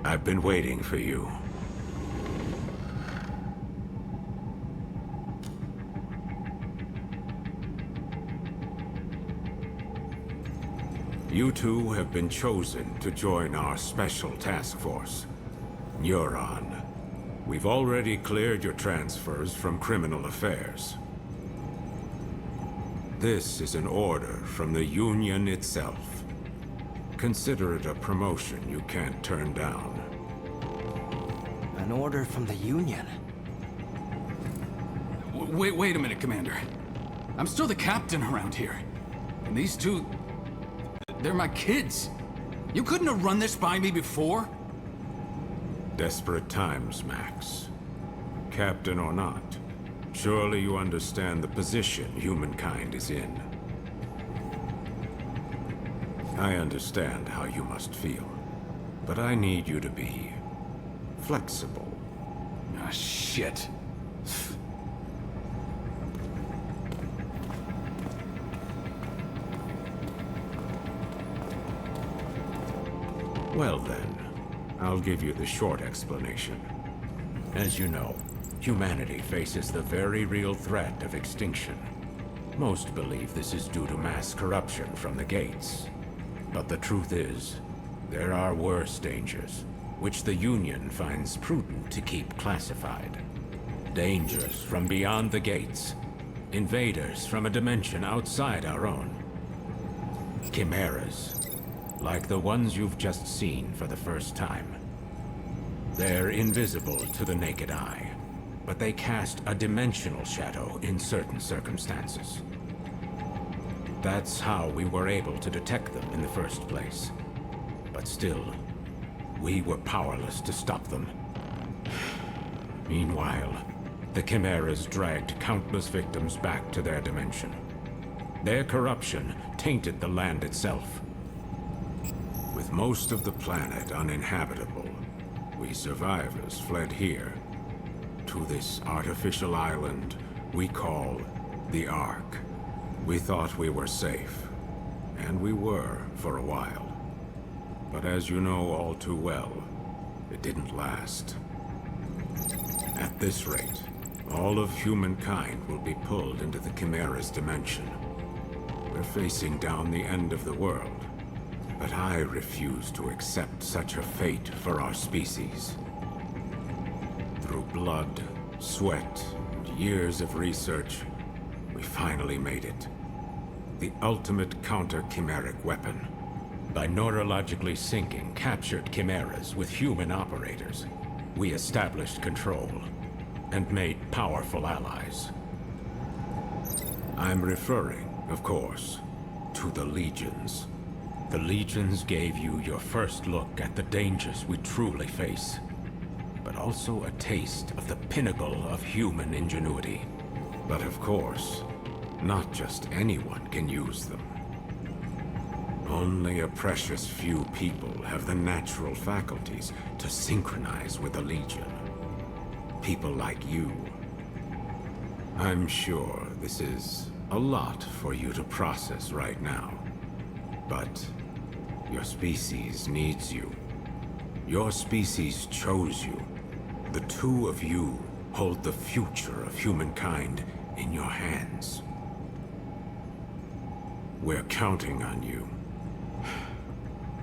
I've been waiting for you. You two have been chosen to join our special task force. Neuron. We've already cleared your transfers from criminal affairs. This is an order from the Union itself. Consider it a promotion you can't turn down. An order from the Union? Wait a minute, Commander. I'm still the captain around here. And these two... they're my kids. You couldn't have run this by me before? Desperate times, Max. Captain or not, surely you understand the position humankind is in. I understand how you must feel, but I need you to be flexible. Ah, shit. Well then, I'll give you the short explanation. As you know, humanity faces the very real threat of extinction. Most believe this is due to mass corruption from the gates. But the truth is, there are worse dangers, which the Union finds prudent to keep classified. Dangers from beyond the gates. Invaders from a dimension outside our own. Chimeras. Like the ones you've just seen for the first time. They're invisible to the naked eye, but they cast a dimensional shadow in certain circumstances. That's how we were able to detect them in the first place. But still, we were powerless to stop them. Meanwhile, the Chimeras dragged countless victims back to their dimension. Their corruption tainted the land itself. With most of the planet uninhabitable, we survivors fled here, to this artificial island we call the Ark. We thought we were safe, and we were for a while. But as you know all too well, it didn't last. At this rate, all of humankind will be pulled into the Chimera's dimension. We're facing down the end of the world. But I refuse to accept such a fate for our species. Through blood, sweat, and years of research, we finally made it. The ultimate counter-chimeric weapon. By neurologically syncing captured chimeras with human operators, we established control and made powerful allies. I'm referring, of course, to the Legions. The Legions gave you your first look at the dangers we truly face, but also a taste of the pinnacle of human ingenuity. But of course, not just anyone can use them. Only a precious few people have the natural faculties to synchronize with the Legion. People like you. I'm sure this is a lot for you to process right now, but your species needs you. Your species chose you. The two of you hold the future of humankind in your hands. We're counting on you.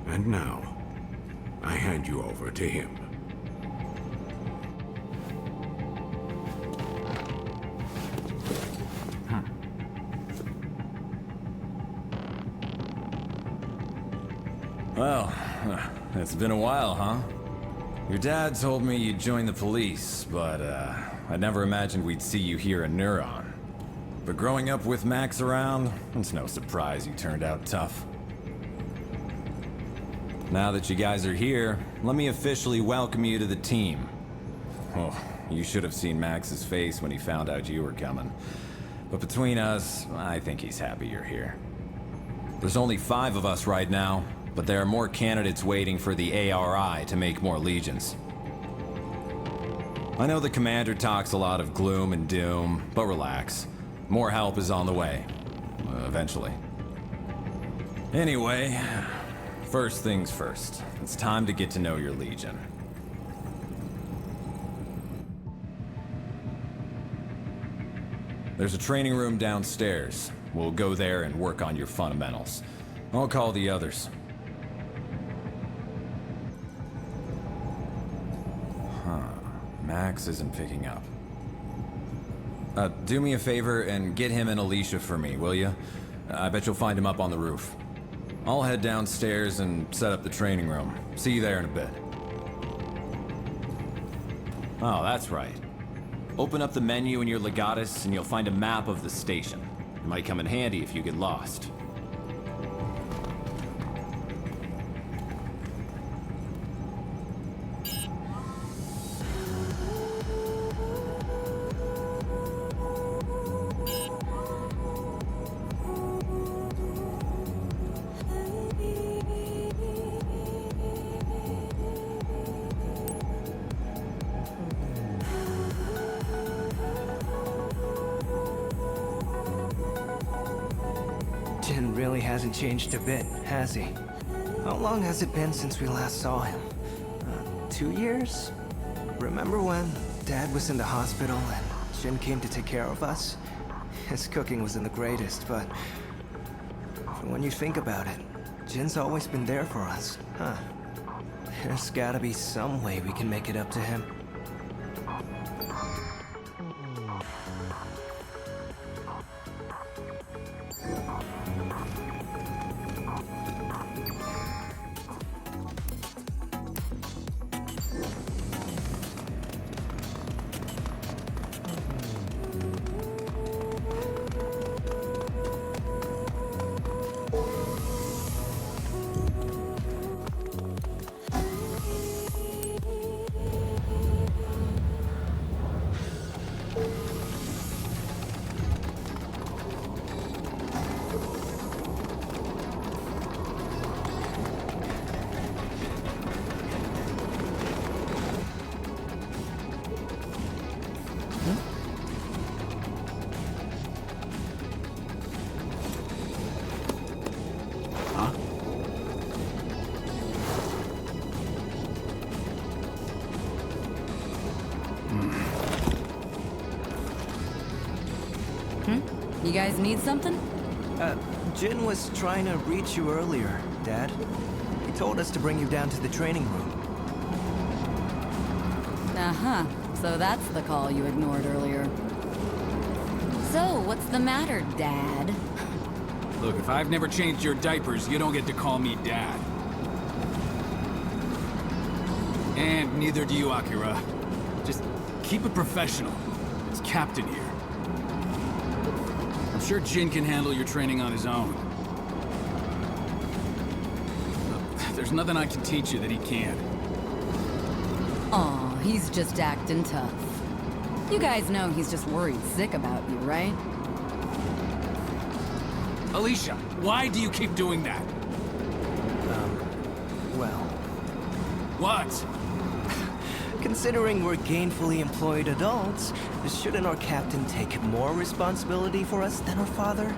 And now, I hand you over to him. Well, it's been a while, huh? Your dad told me you'd join the police, but I never imagined we'd see you here in Neuron. But growing up with Max around, it's no surprise you turned out tough. Now that you guys are here, let me officially welcome you to the team. Oh, you should have seen Max's face when he found out you were coming. But between us, I think he's happy you're here. There's only 5 of us right now, but there are more candidates waiting for the ARI to make more legions. I know the commander talks a lot of gloom and doom, but relax. More help is on the way. Eventually. Anyway, first things first. It's time to get to know your legion. There's a training room downstairs. We'll go there and work on your fundamentals. I'll call the others. Max isn't picking up. Do me a favor and get him and Alicia for me, will you? I bet you'll find him up on the roof. I'll head downstairs and set up the training room. See you there in a bit. Oh, that's right. Open up the menu in your legatus and you'll find a map of the station. It might come in handy if you get lost. Jin really hasn't changed a bit, has he? How long has it been since we last saw him? 2 years? Remember when Dad was in the hospital and Jin came to take care of us? His cooking wasn't the greatest, but when you think about it, Jin's always been there for us, huh? There's gotta be some way we can make it up to him. You guys need something? Jin was trying to reach you earlier, Dad. He told us to bring you down to the training room. Uh-huh. So that's the call you ignored earlier. So, what's the matter, Dad? Look, if I've never changed your diapers, you don't get to call me Dad. And neither do you, Akira. Just keep it professional. It's Captain here. I'm sure Jin can handle your training on his own. There's nothing I can teach you that he can't. Aw, he's just acting tough. You guys know he's just worried sick about you, right? Alicia, why do you keep doing that? Well, What? considering we're gainfully employed adults, shouldn't our captain take more responsibility for us than our father?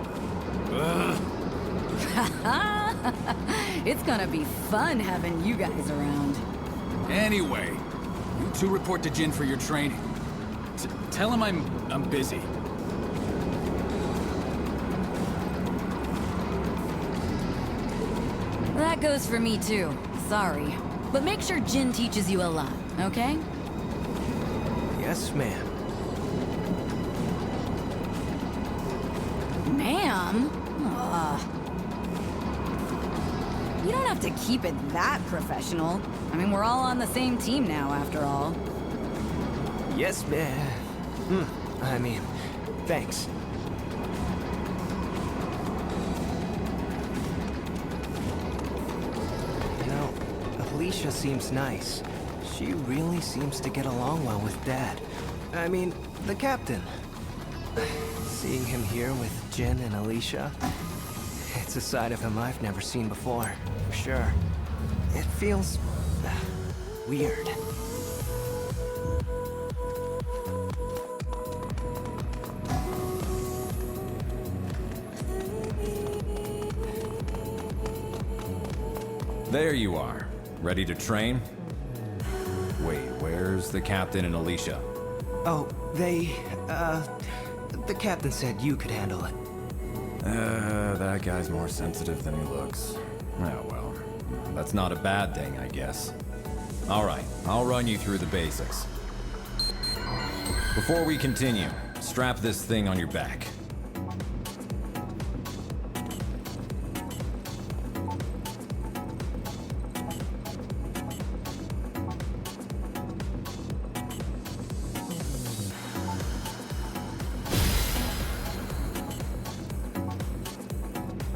It's gonna be fun having you guys around. Anyway, you two report to Jin for your training. Tell him I'm busy. That goes for me too. Sorry. But make sure Jin teaches you a lot, okay? Yes, ma'am. Ma'am? You don't have to keep it that professional. I mean, we're all on the same team now, after all. Yes, ma'am. I mean, thanks. You know, Alicia seems nice. She really seems to get along well with Dad. I mean, the captain. Seeing him here with Jin and Alicia, it's a side of him I've never seen before, for sure. It feels weird. There you are. Ready to train? Wait, where's the captain and Alicia? Oh, The captain said you could handle it. That guy's more sensitive than he looks. Oh well, that's not a bad thing, I guess. Alright, I'll run you through the basics. Before we continue, strap this thing on your back.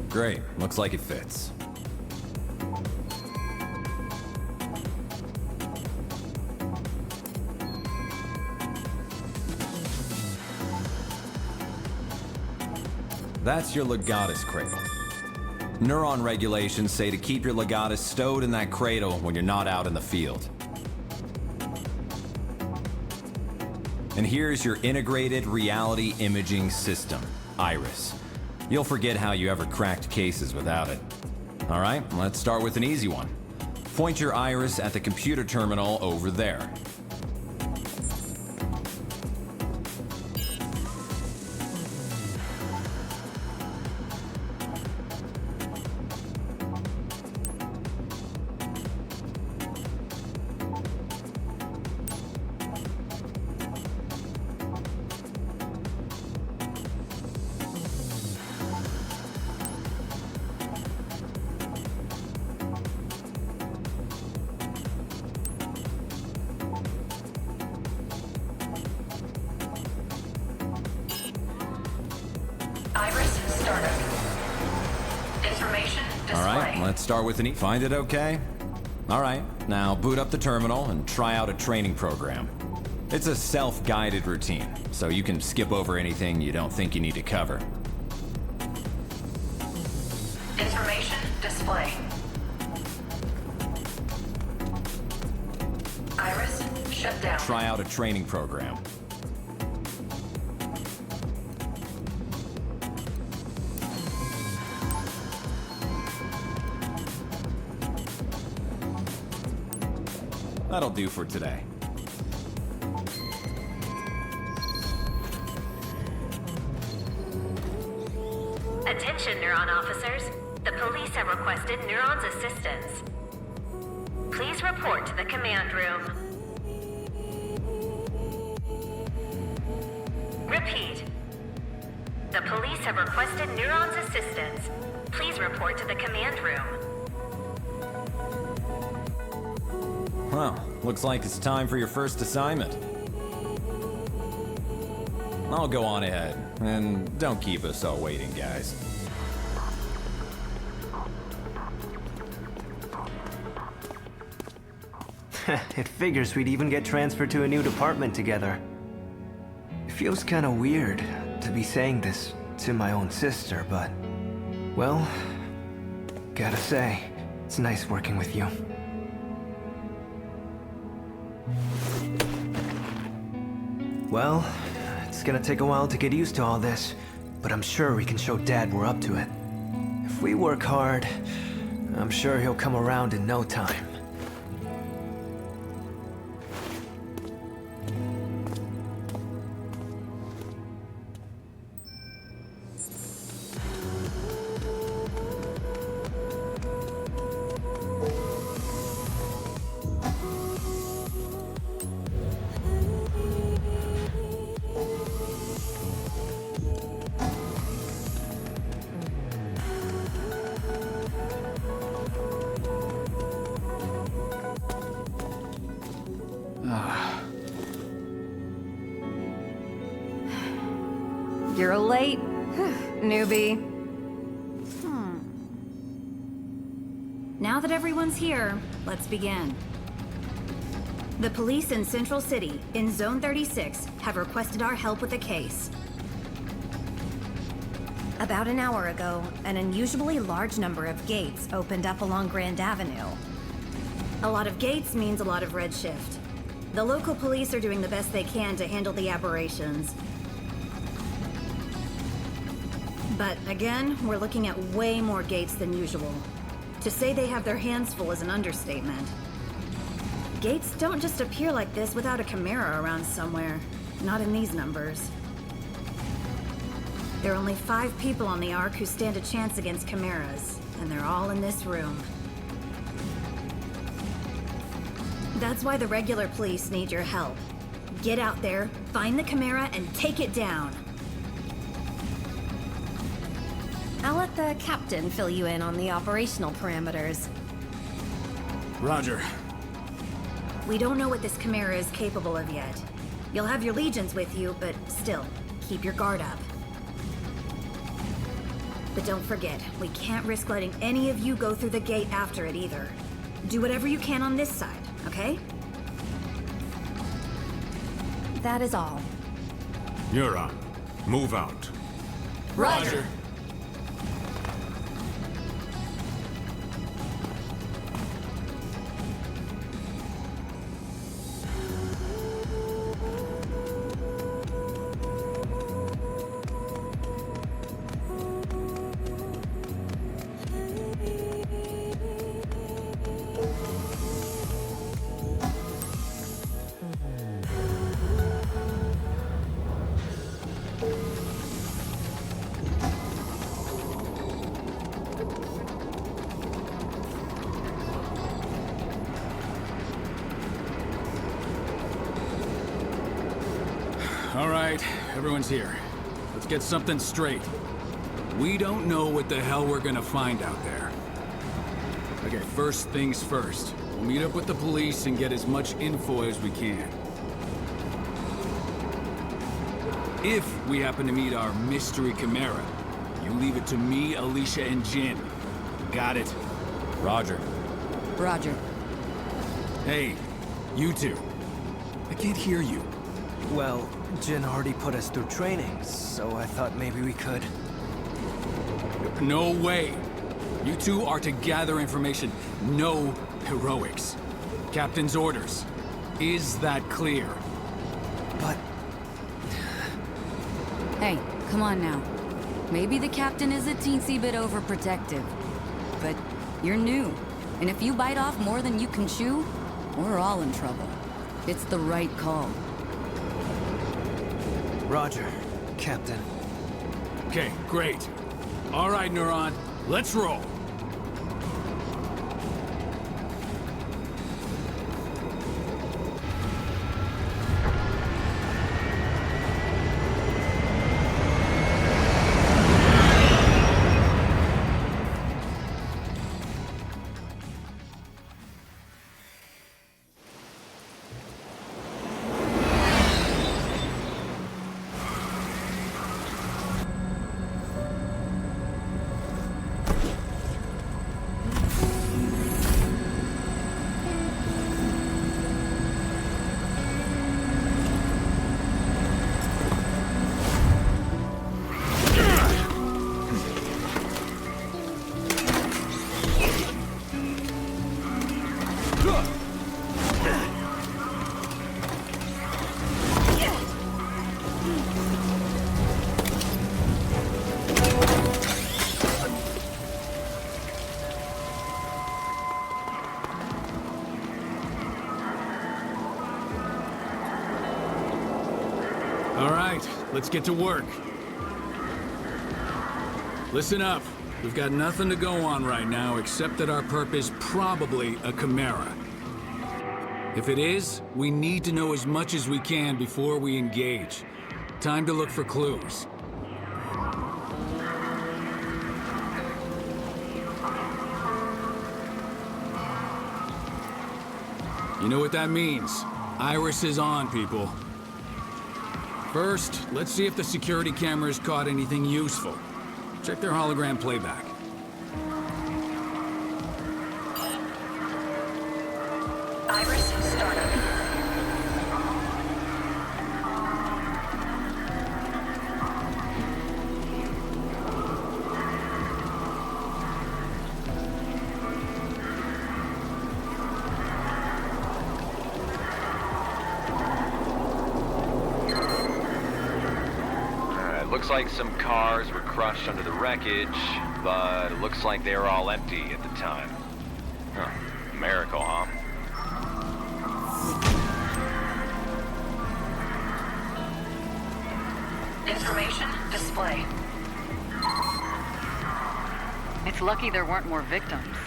Great, looks like it fits. That's your legatus cradle. Neuron regulations say to keep your legatus stowed in that cradle when you're not out in the field. And here's your integrated reality imaging system, IRIS. You'll forget how you ever cracked cases without it. All right, let's start with an easy one. Point your iris at the computer terminal over there. Let's start with an Find it okay? Alright, now boot up the terminal and try out a training program. It's a self-guided routine, so you can skip over anything you don't think you need to cover. Information display. Iris shut down. Try out a training program. That'll do for today. Attention, Neuron officers. The police have requested Neuron's assistance. Please report to the command room. Repeat. The police have requested Neuron's assistance. Please report to the command room. Well, looks like it's time for your first assignment. I'll go on ahead, and don't keep us all waiting, guys. It figures we'd even get transferred to a new department together. It feels kinda weird to be saying this to my own sister, but... well, gotta say, it's nice working with you. Well, it's gonna take a while to get used to all this, but I'm sure we can show Dad we're up to it. If we work hard, I'm sure he'll come around in no time. You're late, newbie. Now that everyone's here, let's begin. The police in Central City, in Zone 36, have requested our help with a case. About an hour ago, an unusually large number of gates opened up along Grand Avenue. A lot of gates means a lot of redshift. The local police are doing the best they can to handle the aberrations. But again, we're looking at way more gates than usual. To say they have their hands full is an understatement. Gates don't just appear like this without a chimera around somewhere. Not in these numbers. There are only 5 people on the Ark who stand a chance against chimeras, and they're all in this room. That's why the regular police need your help. Get out there, find the chimera, and take it down. I'll let the captain fill you in on the operational parameters. Roger. We don't know what this chimera is capable of yet. You'll have your legions with you, but still, keep your guard up. But don't forget, we can't risk letting any of you go through the gate after it either. Do whatever you can on this side, okay? That is all. Neuron, move out. Roger. All right, everyone's here. Let's get something straight. We don't know what the hell we're gonna find out there. Okay, first things first. We'll meet up with the police and get as much info as we can. If we happen to meet our mystery chimera, you leave it to me, Alicia, and Jin. Got it? Roger. Roger. Hey, you two. I can't hear you. Well, Jin already put us through training, so I thought maybe we could. No way. You two are to gather information. No heroics. Captain's orders. Is that clear? But Hey, come on now. Maybe the captain is a teensy bit overprotective, but you're new. And if you bite off more than you can chew, we're all in trouble. It's the right call. Roger, Captain. Okay, great. All right, Neuron. Let's roll. All right, let's get to work. Listen up. We've got nothing to go on right now except that our perp is probably a chimera. If it is, we need to know as much as we can before we engage. Time to look for clues. You know what that means. Iris is on, people. First, let's see if the security cameras caught anything useful. Check their hologram playback. Iris startup. Looks like some cars were crushed under the wreckage, but it looks like they were all empty at the time. Huh. Miracle, huh? Information display. It's lucky there weren't more victims.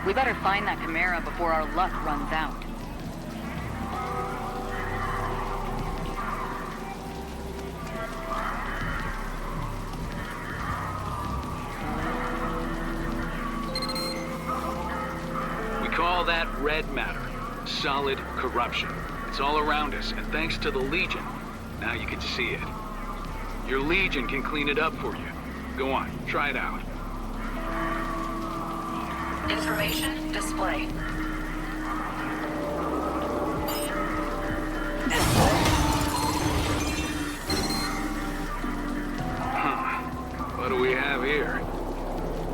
We better find that chimera before our luck runs out. We call that red matter. Solid corruption. It's all around us, and thanks to the Legion, now you can see it. Your Legion can clean it up for you. Go on, try it out. Information display. What do we have here?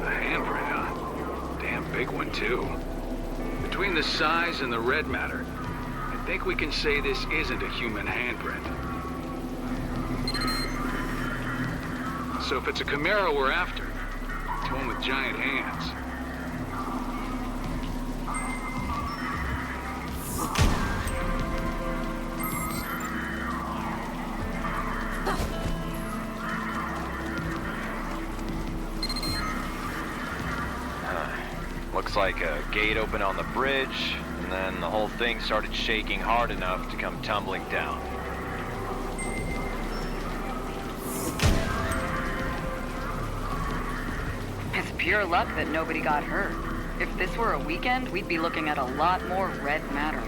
A handprint, huh? Damn big one, too. Between the size and the red matter, I think we can say this isn't a human handprint. So if it's a chimera we're after, it's one with giant hands. Looks like a gate opened on the bridge, and then the whole thing started shaking hard enough to come tumbling down. It's pure luck that nobody got hurt. If this were a weekend, we'd be looking at a lot more red matter.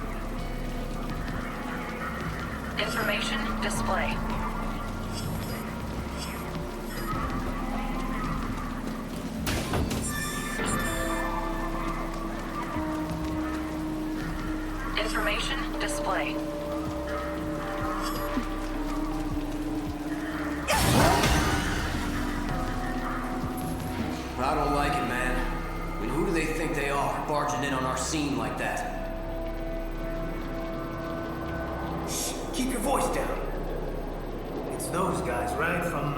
Information display. Information display. I don't like it, man. I mean, who do they think they are, barging in on our scene like that? Shh, keep your voice down. It's those guys, right? From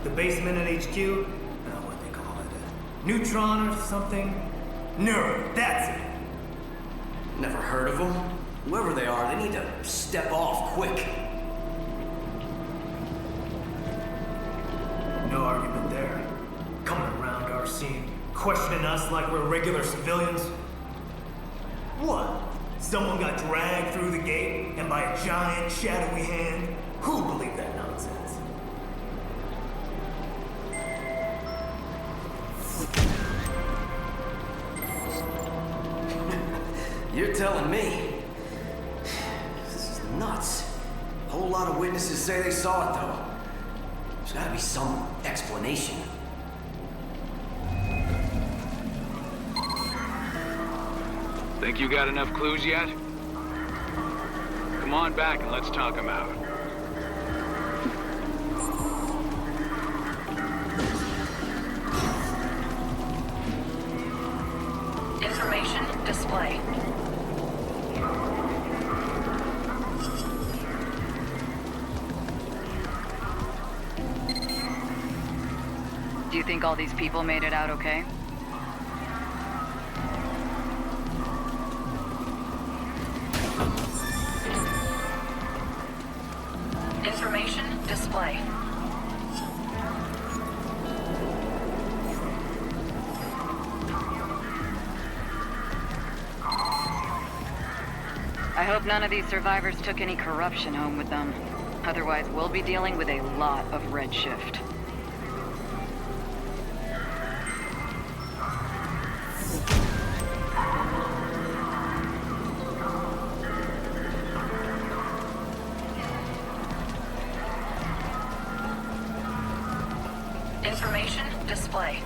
the basement at HQ? I don't know what they call it. Neutron or something? Neuron, that's it. Never heard of them. Whoever they are, they need to step off quick. No argument there. Coming around our scene, questioning us like we're regular civilians. What? Someone got dragged through the gate and by a giant, shadowy hand? Who'd believe that nonsense? You're telling me? This is nuts. A whole lot of witnesses say they saw it, though. There's gotta be some explanation. Think you got enough clues yet? Come on back and let's talk them out. Information display. Do you think all these people made it out okay? Information display. I hope none of these survivors took any corruption home with them. Otherwise, we'll be dealing with a lot of redshift. Information display.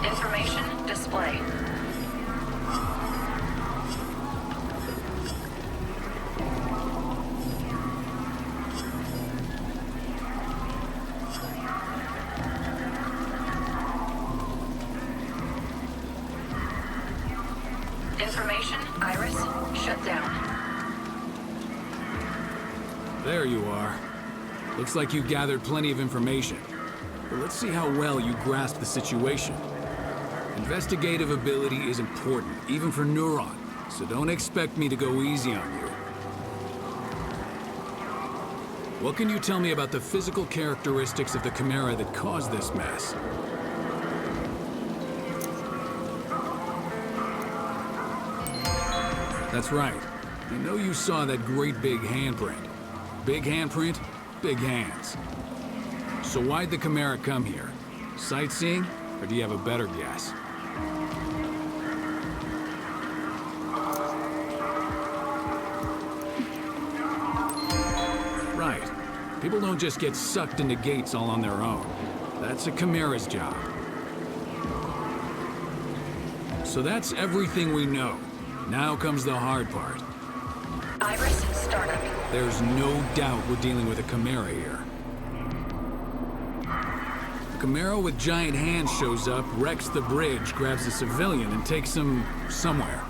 Information display. There you are. Looks like you gathered plenty of information. But let's see how well you grasp the situation. Investigative ability is important, even for Neuron, so don't expect me to go easy on you. What can you tell me about the physical characteristics of the chimera that caused this mess? That's right. I know you saw that great big handprint. Big handprint, big hands. So why'd the chimera come here? Sightseeing, or do you have a better guess? Right. People don't just get sucked into gates all on their own. That's a chimera's job. So that's everything we know. Now comes the hard part. Iris startup. There's no doubt we're dealing with a chimera here. A chimera with giant hands shows up, wrecks the bridge, grabs a civilian, and takes him somewhere.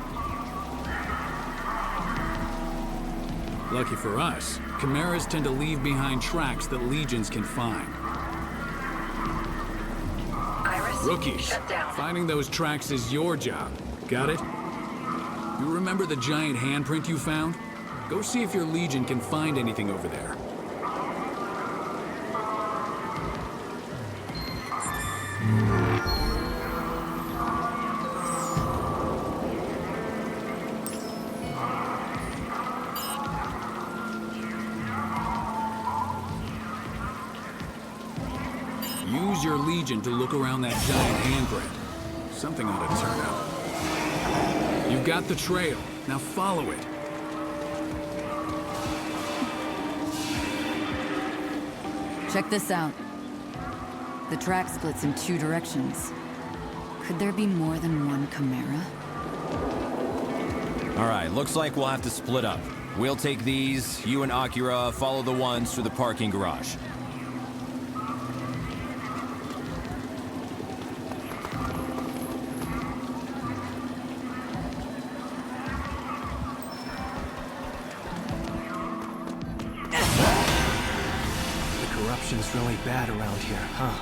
Lucky for us, chimeras tend to leave behind tracks that legions can find. Iris, Rookies, shut down. finding those tracks is your job. Got it? You remember the giant handprint you found? Go see if your legion can find anything over there. Use your legion to look around that giant handprint. Something ought to turn up. You've got the trail. Now follow it. Check this out. The track splits in 2 directions. Could there be more than one chimera? All right, looks like we'll have to split up. We'll take these, you and Akira follow the ones through the parking garage. Corruption's really bad around here, huh?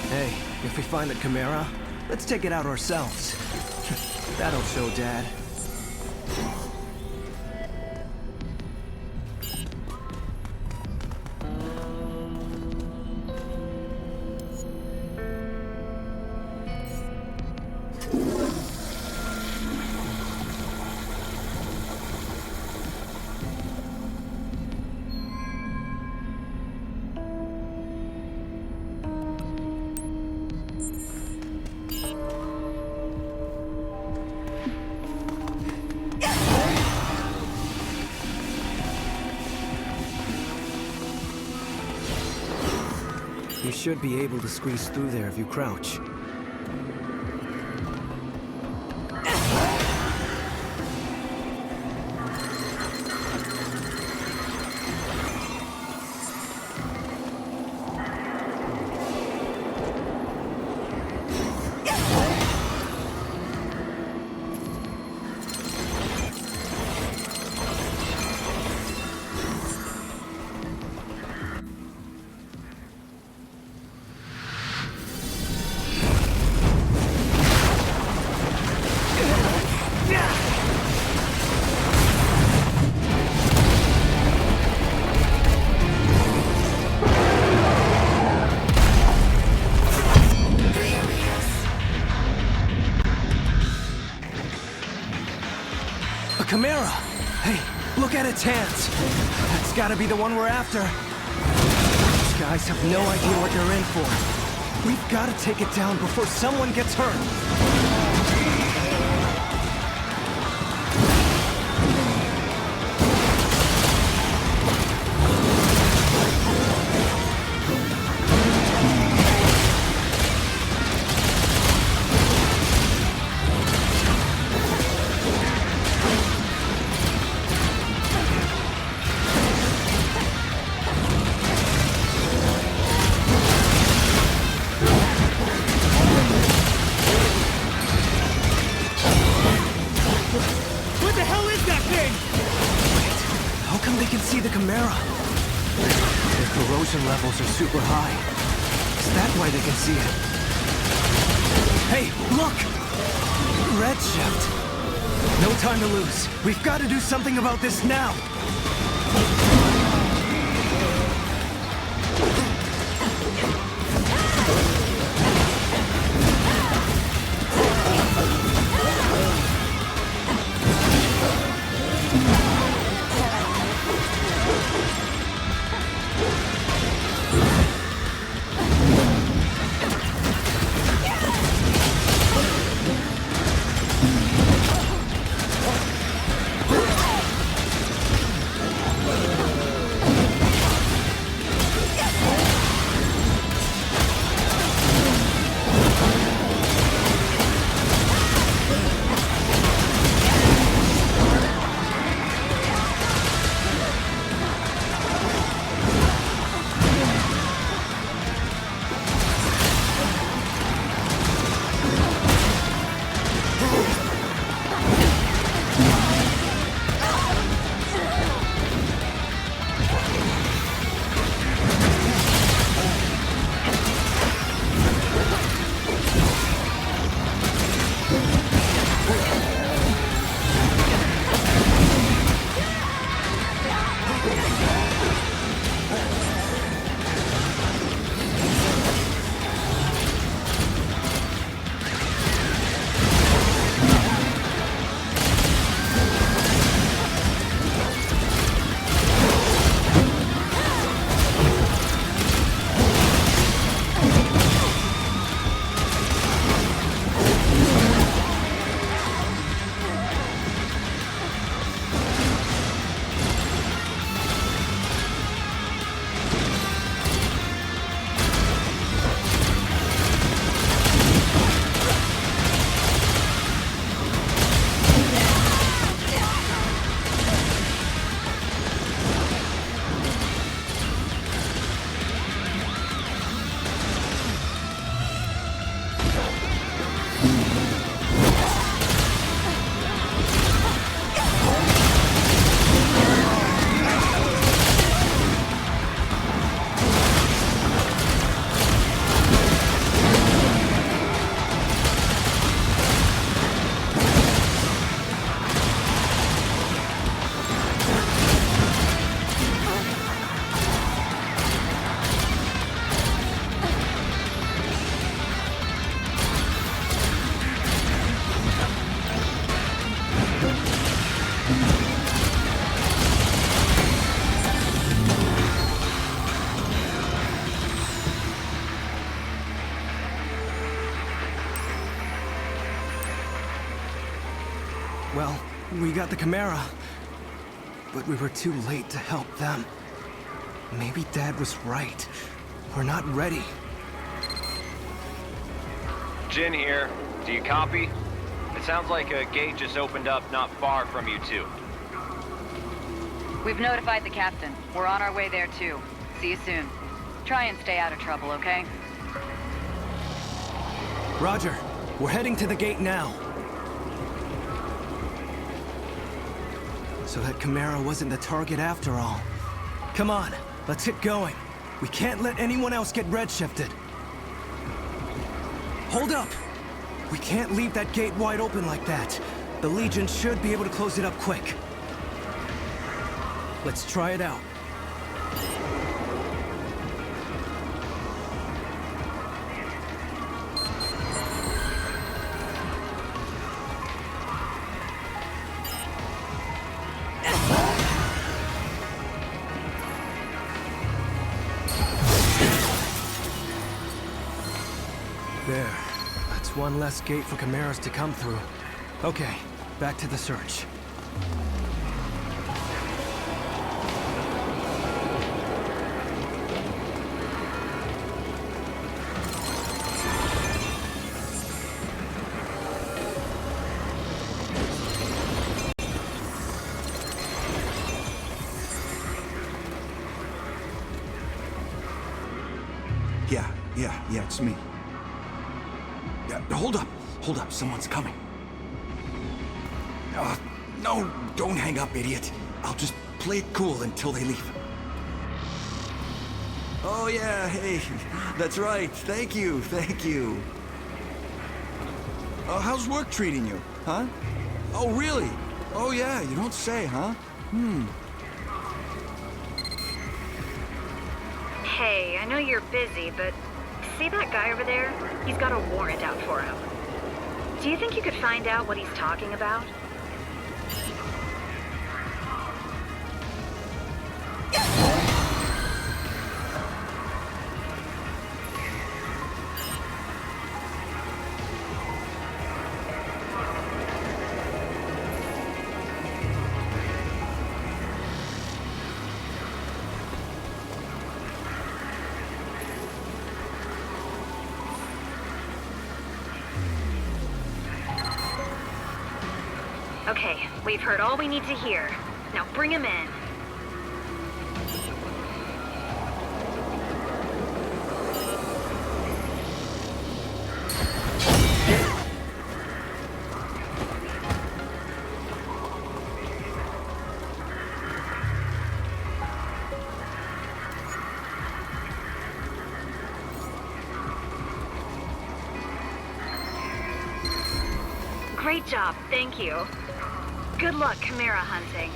Hey, if we find the chimera, let's take it out ourselves. That'll show Dad. You should be able to squeeze through there if you crouch. Chimera! Hey, look at its hands! That's gotta be the one we're after. These guys have no idea what they're in for. We've gotta take it down before someone gets hurt. the Chimera. Their corrosion levels are super high. Is that why they can see it? Hey, look! Redshift. No time to lose. We've got to do something about this now. Well, we got the Chimera, but we were too late to help them. Maybe Dad was right. We're not ready. Jin here. Do you copy? It sounds like a gate just opened up not far from you two. We've notified the captain. We're on our way there too. See you soon. Try and stay out of trouble, okay? Roger. We're heading to the gate now. So that Chimera wasn't the target after all. Come on, let's get going. We can't let anyone else get redshifted. Hold up! We can't leave that gate wide open like that. The Legion should be able to close it up quick. Let's try it out. There. That's one less gate for Chimeras to come through. Okay, back to the search. Yeah, it's me. Yeah, hold up, someone's coming. No, don't hang up, idiot. I'll just play it cool until they leave. Oh yeah, hey, that's right. Thank you. How's work treating you, huh? Oh really? Oh yeah, you don't say, huh? Hey, I know you're busy, but see that guy over there? He's got a warrant out for him. Do you think you could find out what he's talking about? Okay, we've heard all we need to hear. Now bring him in. Great job, thank you. Good luck chimera hunting.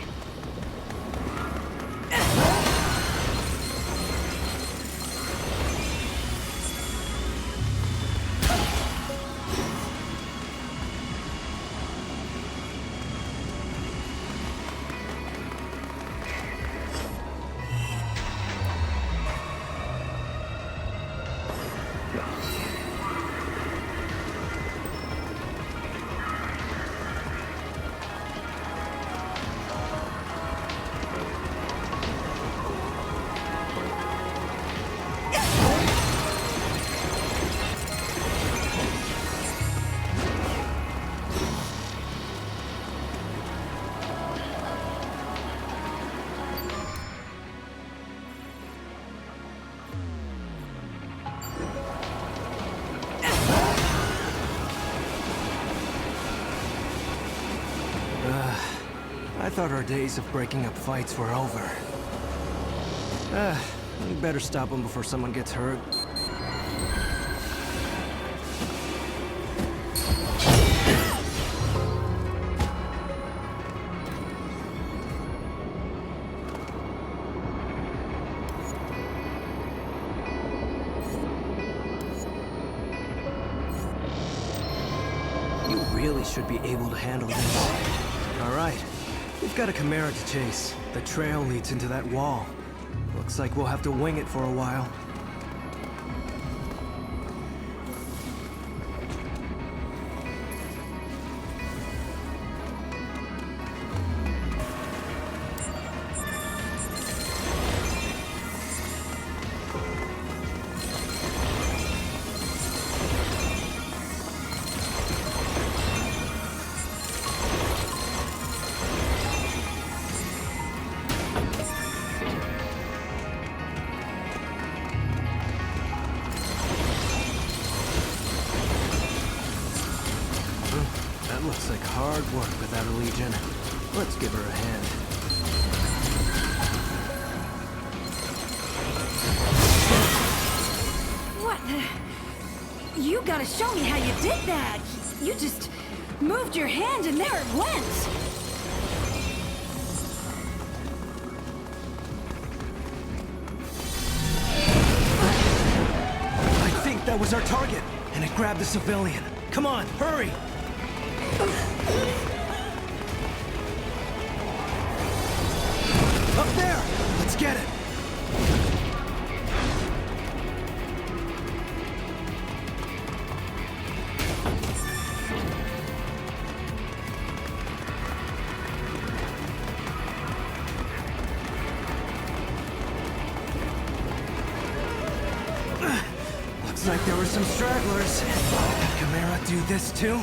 I thought our days of breaking up fights were over. We better stop them before someone gets hurt. You really should be able to handle this. All right. We've got a chimera to chase. The trail leads into that wall. Looks like we'll have to wing it for a while. Looks like hard work without a Legion. Let's give her a hand. What? You gotta show me how you did that! You just moved your hand and there it went! I think that was our target, and it grabbed the civilian. Come on, hurry! Up there! Let's get it! Looks like there were some stragglers. Did Chimera do this too?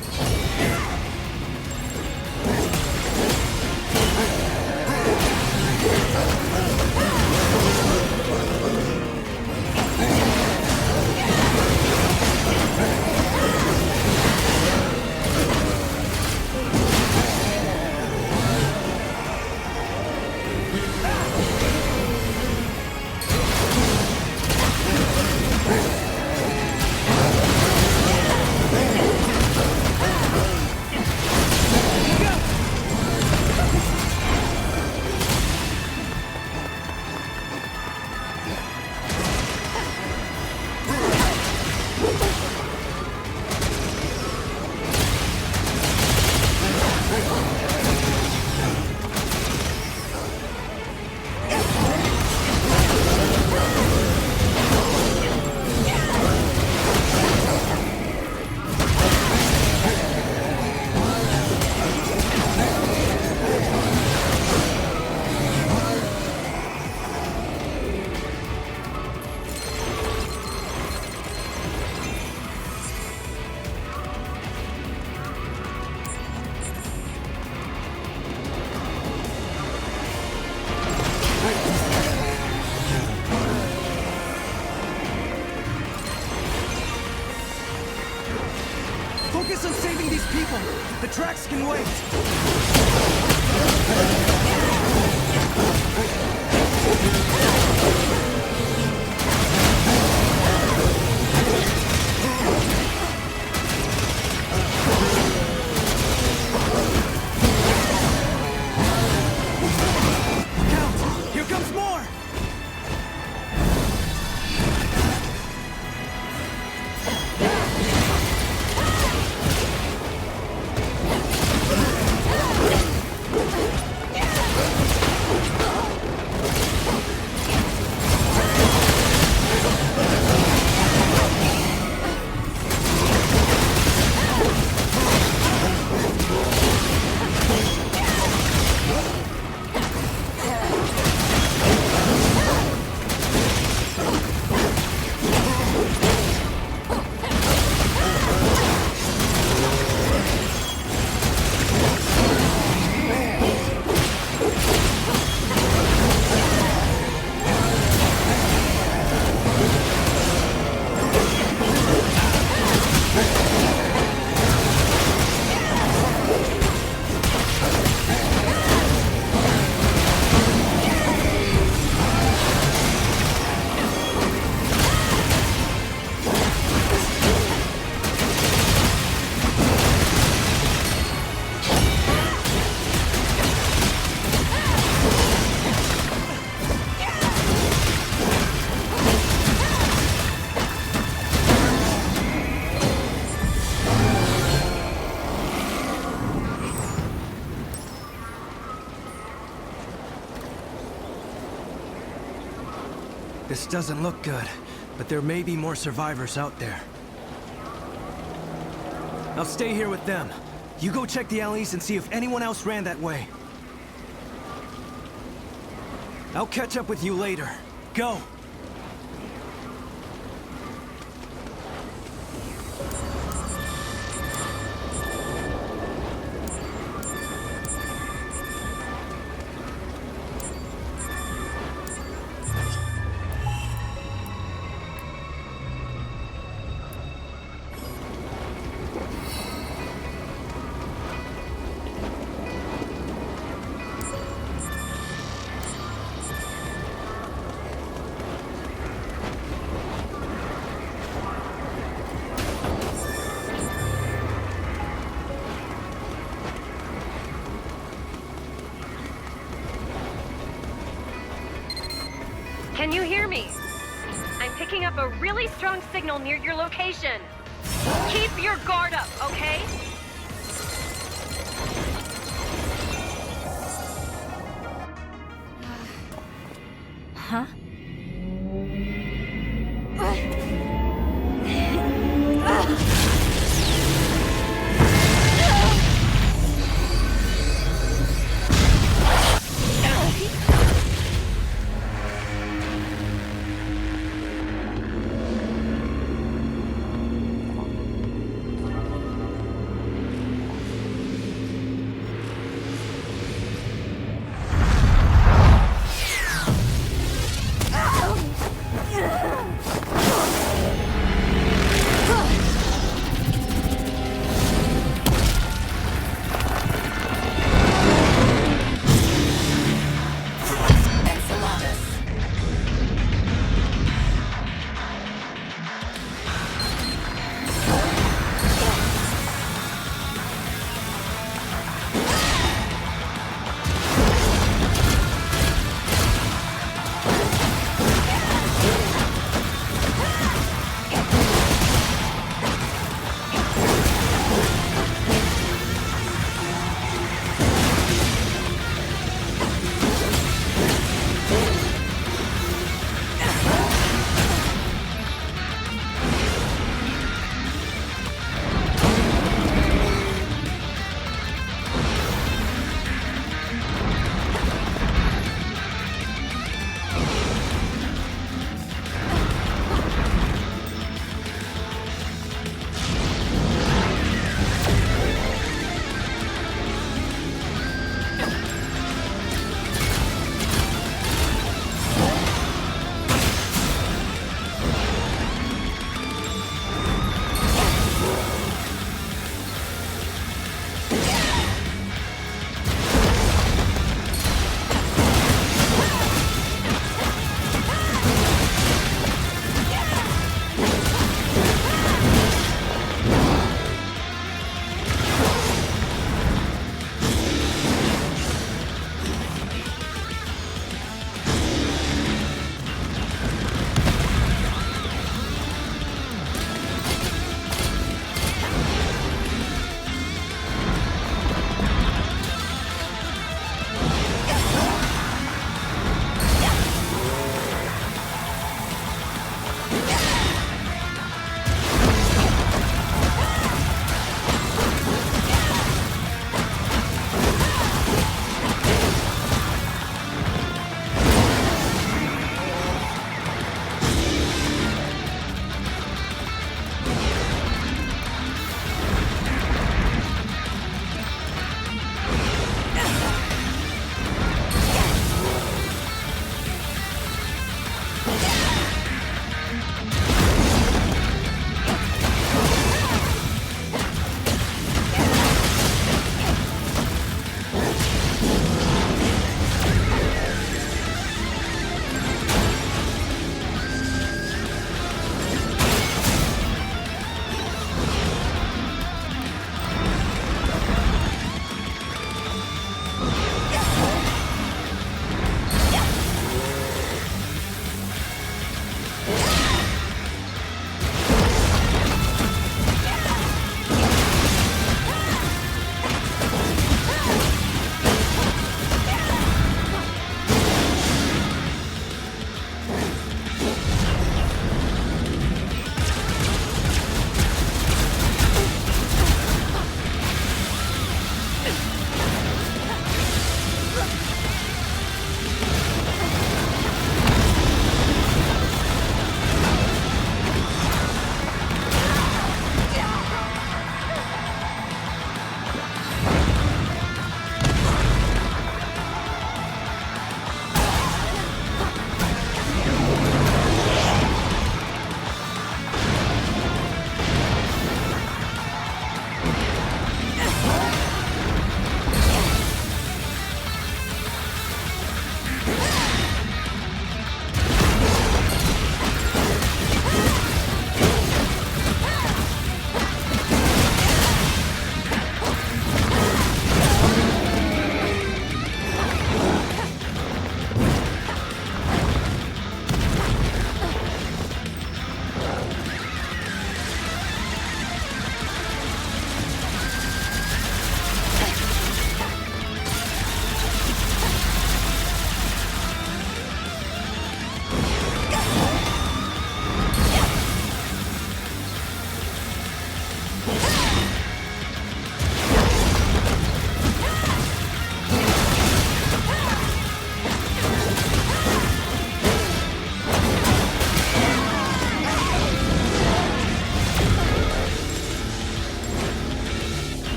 saving these people. The tracks can wait. This doesn't look good, but there may be more survivors out there. I'll stay here with them. You go check the alleys and see if anyone else ran that way. I'll catch up with you later. Go! Can you hear me? I'm picking up a really strong signal near your location. Keep your guard up, okay? Huh?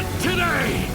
Not today!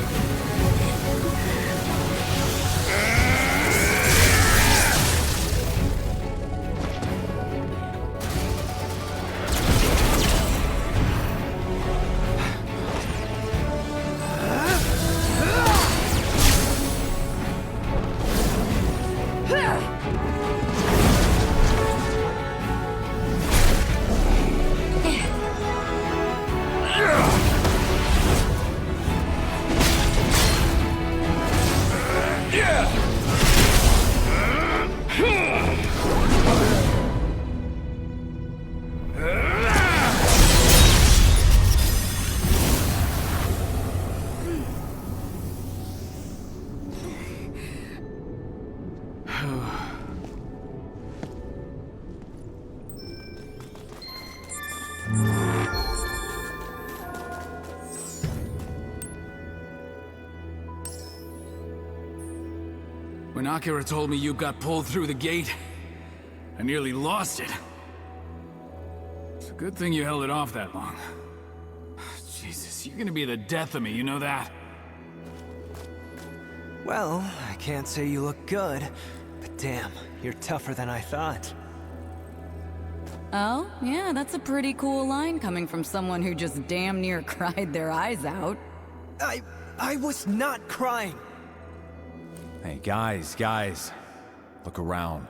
When Akira told me you got pulled through the gate, I nearly lost it. It's a good thing you held it off that long. Jesus, you're gonna be the death of me, you know that? Well, I can't say you look good, but damn, you're tougher than I thought. Oh, yeah, that's a pretty cool line coming from someone who just damn near cried their eyes out. I was not crying! Hey, guys. Look around.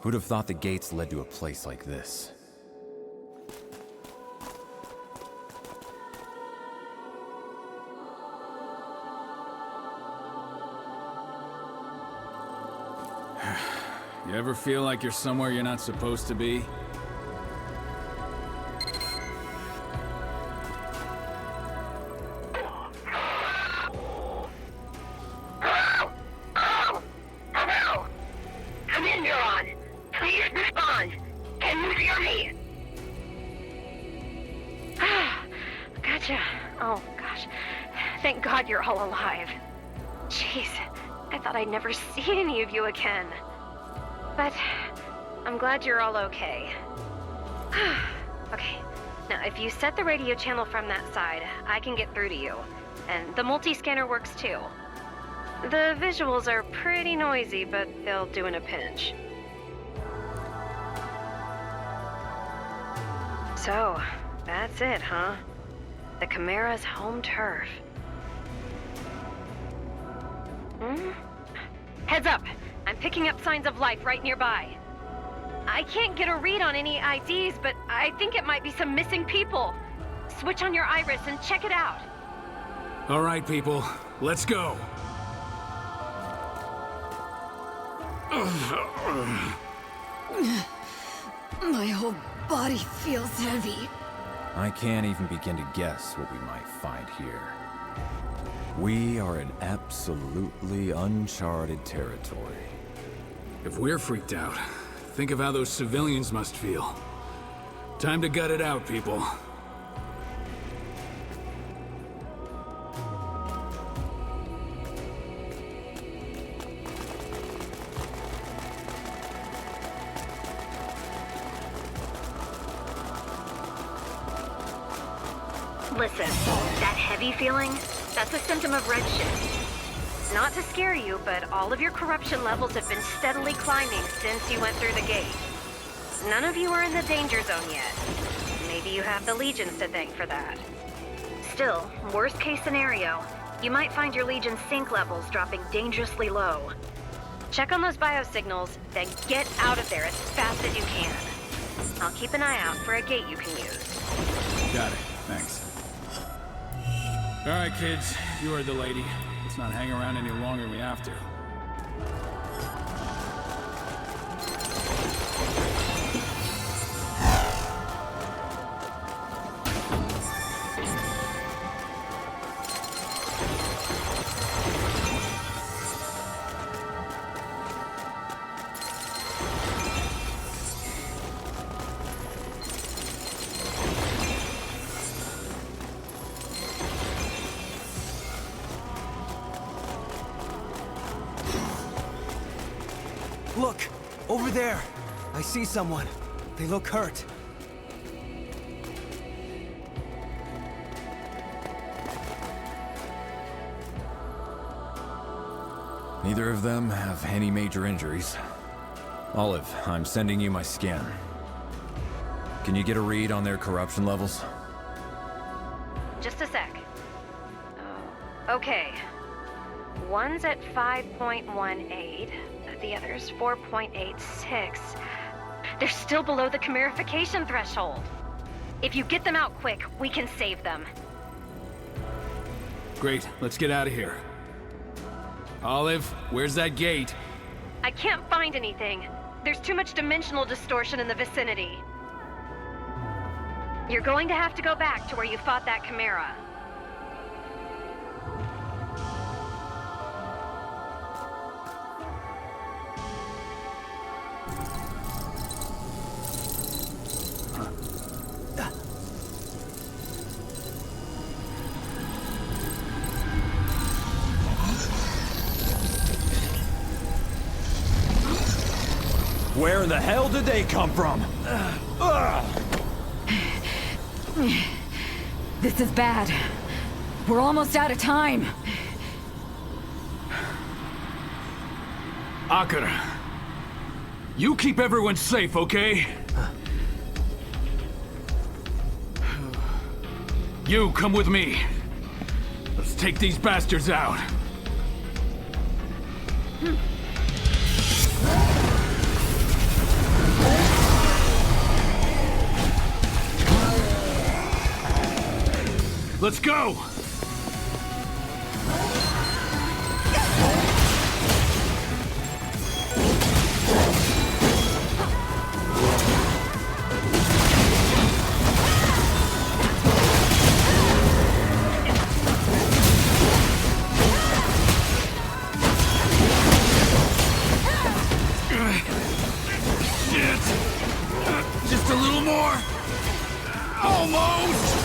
Who'd have thought the gates led to a place like this? You ever feel like you're somewhere you're not supposed to be? Come in, Neuron. Please respond. Can you hear me? Gotcha. Oh, gosh. Thank God you're all alive. Jeez, I thought I'd never see any of you again. But I'm glad you're all okay. Okay, now if you set the radio channel from that side, I can get through to you. And the multi-scanner works too. The visuals are pretty noisy, but they'll do in a pinch. So, that's it, huh? The Chimera's home turf. Heads up! I'm picking up signs of life right nearby. I can't get a read on any IDs, but I think it might be some missing people. Switch on your iris and check it out. All right, people, let's go. My whole body feels heavy. I can't even begin to guess what we might find here. We are in absolutely uncharted territory. If we're freaked out, think of how those civilians must feel. Time to gut it out, people. Listen, that heavy feeling, that's a symptom of redshift. Not to scare you, but all of your corruption levels have been steadily climbing since you went through the gate. None of you are in the danger zone yet. Maybe you have the Legions to thank for that. Still, worst case scenario, you might find your Legion sync levels dropping dangerously low. Check on those biosignals, then get out of there as fast as you can. I'll keep an eye out for a gate you can use. Got it, thanks. All right, kids, you heard the lady. Let's not hang around any longer than we have to. Look! Over there! I see someone. They look hurt. Neither of them have any major injuries. Olive, I'm sending you my scan. Can you get a read on their corruption levels? Just a sec. Oh, okay. One's at 5.18, the other's 4.86. They're still below the chimerification threshold. If you get them out quick, we can save them. Great, let's get out of here. Olive, where's that gate? I can't find anything. There's too much dimensional distortion in the vicinity. You're going to have to go back to where you fought that chimera. Where in the hell did they come from? This is bad. We're almost out of time. Akira, you keep everyone safe, okay? You come with me. Let's take these bastards out. Let's go! Shit! Just a little more! Almost!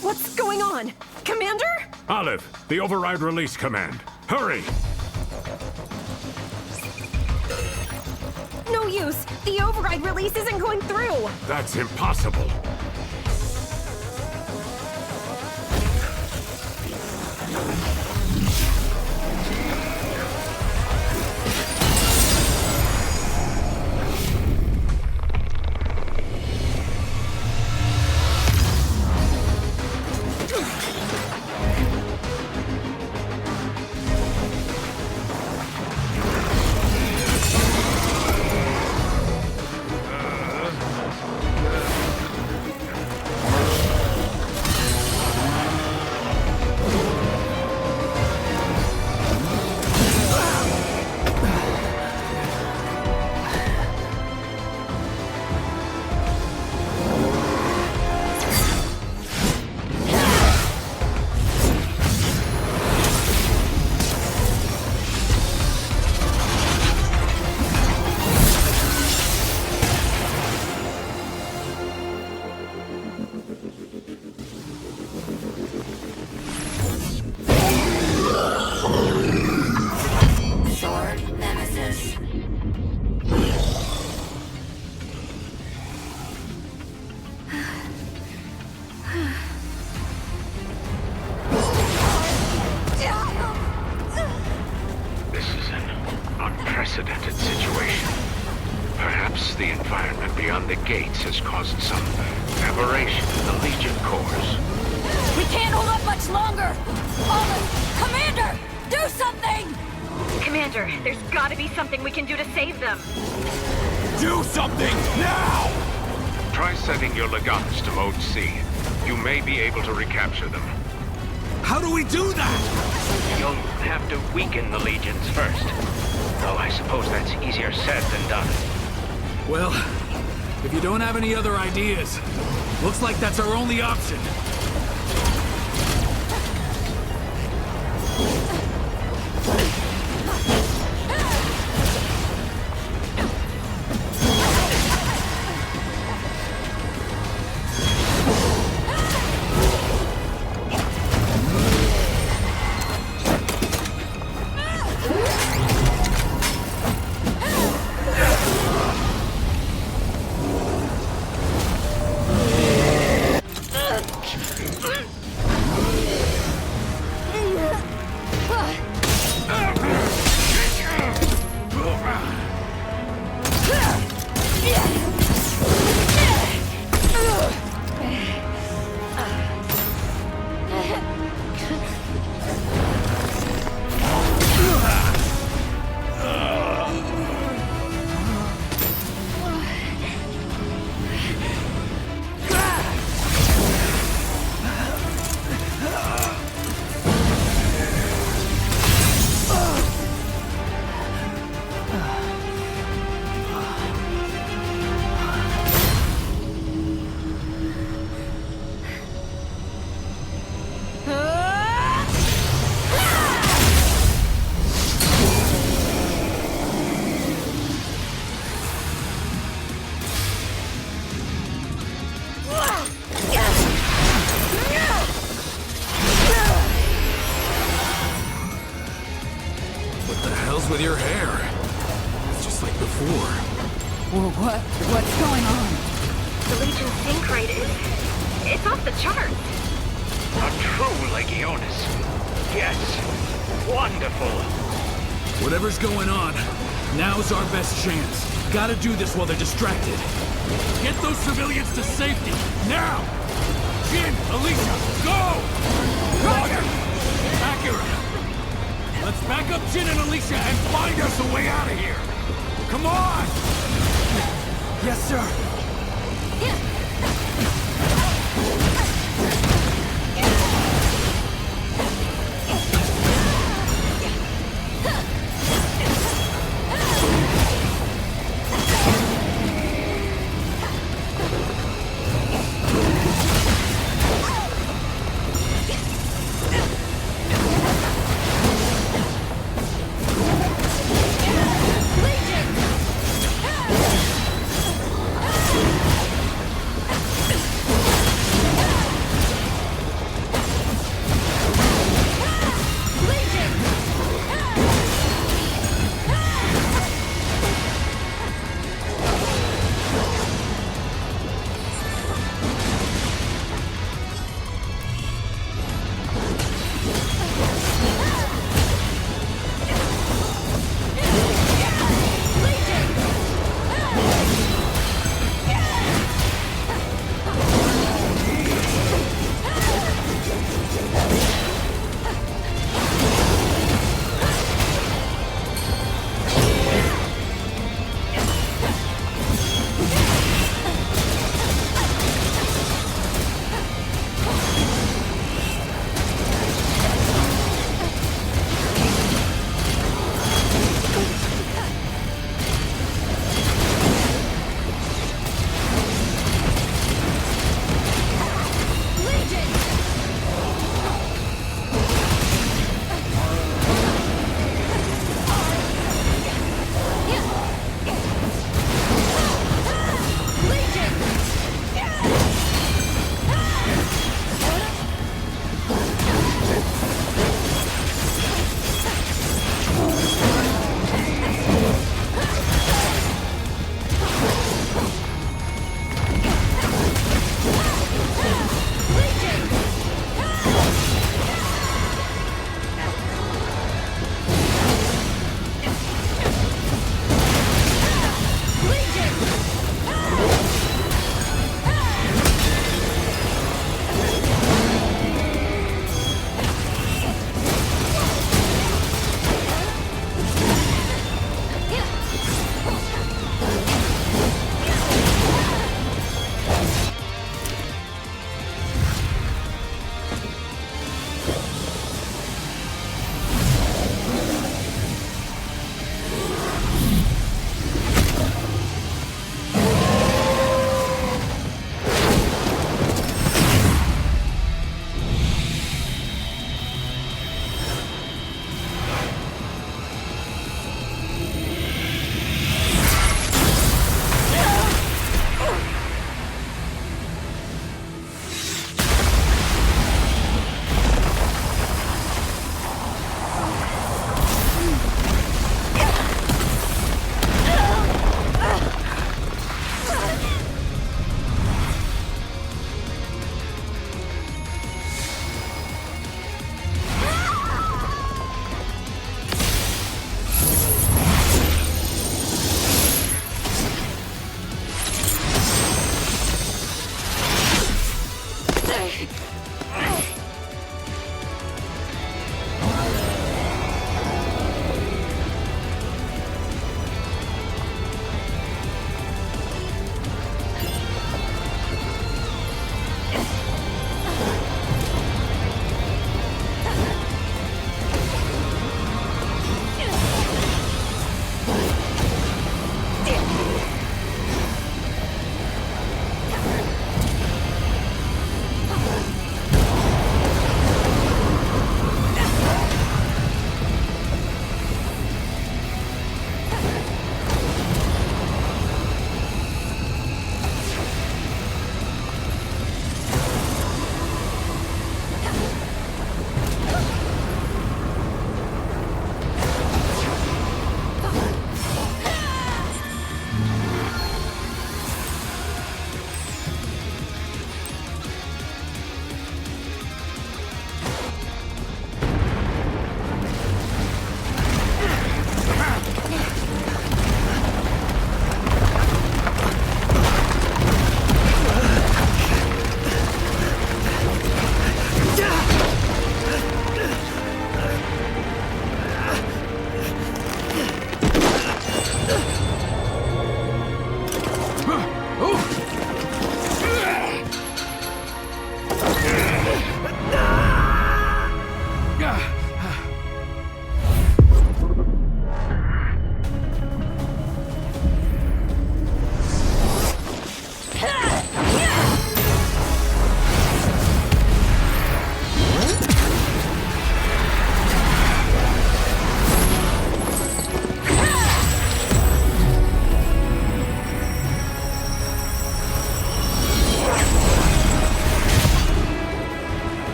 What's going on? Commander? Olive, the override release command. Hurry! No use. The override release isn't going through. That's impossible. gates has caused some aberration in the Legion cores. We can't hold up much longer! Commander! Do something! Commander, there's gotta be something we can do to save them. Do something now! Try setting your legatus to Mode C. You may be able to recapture them. How do we do that? You'll have to weaken the Legions first. Though I suppose that's easier said than done. Well, if you don't have any other ideas, looks like that's our only option. With your hair. It's just like before. Well, what's going on? The Legion sync rate it's off the charts. A true Legionis. Yes. Wonderful. Whatever's going on, now's our best chance. Gotta do this while they're distracted. Get those civilians to safety, now! Jin, Alicia, go! Roger! Acura! Let's back up Jin and Alicia and find us a way out of here! Come on! Yes, sir.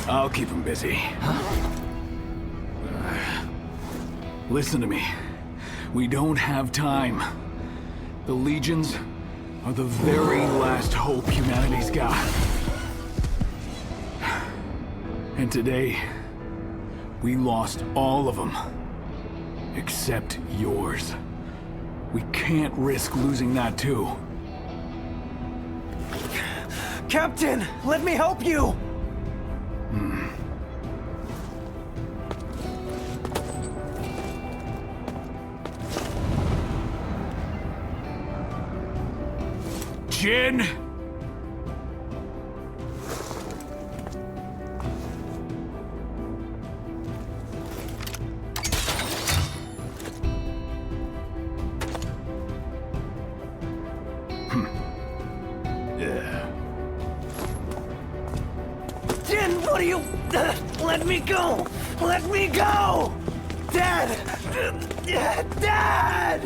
I'll keep him busy. Listen to me. We don't have time. The Legions are the very last hope humanity's got. And today, we lost all of them. Except yours. We can't risk losing that too. Captain, let me help you! Jin! Jin, what are you... let me go! Let me go! Dad! Dad!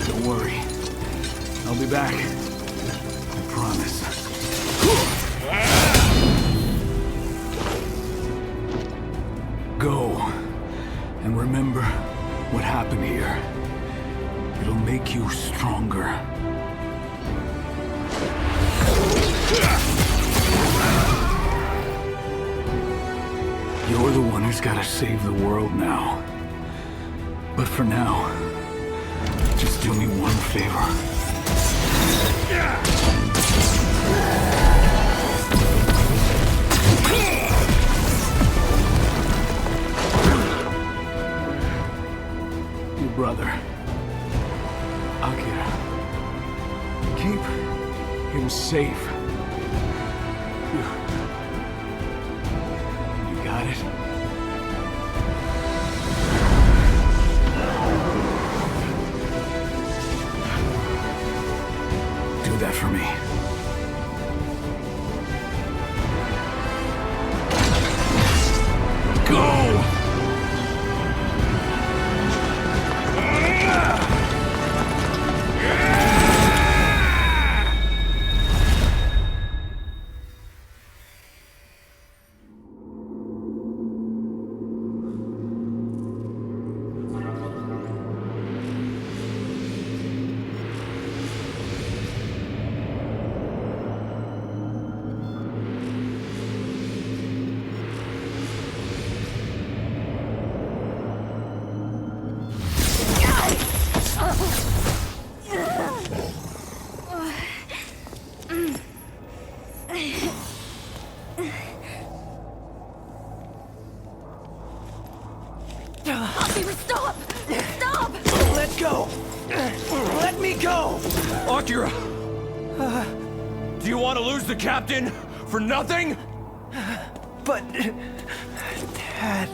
Don't worry. I'll be back. I promise. Go. And remember what happened here. It'll make you stronger. You're the one who's gotta save the world now. But for now, just do me one favor. Your brother, Akira. Keep him safe. You got it? Do that for me. Go! Stop! Stop! Let go! Let me go! Akira! Do you want to lose the captain for nothing? But... Dad...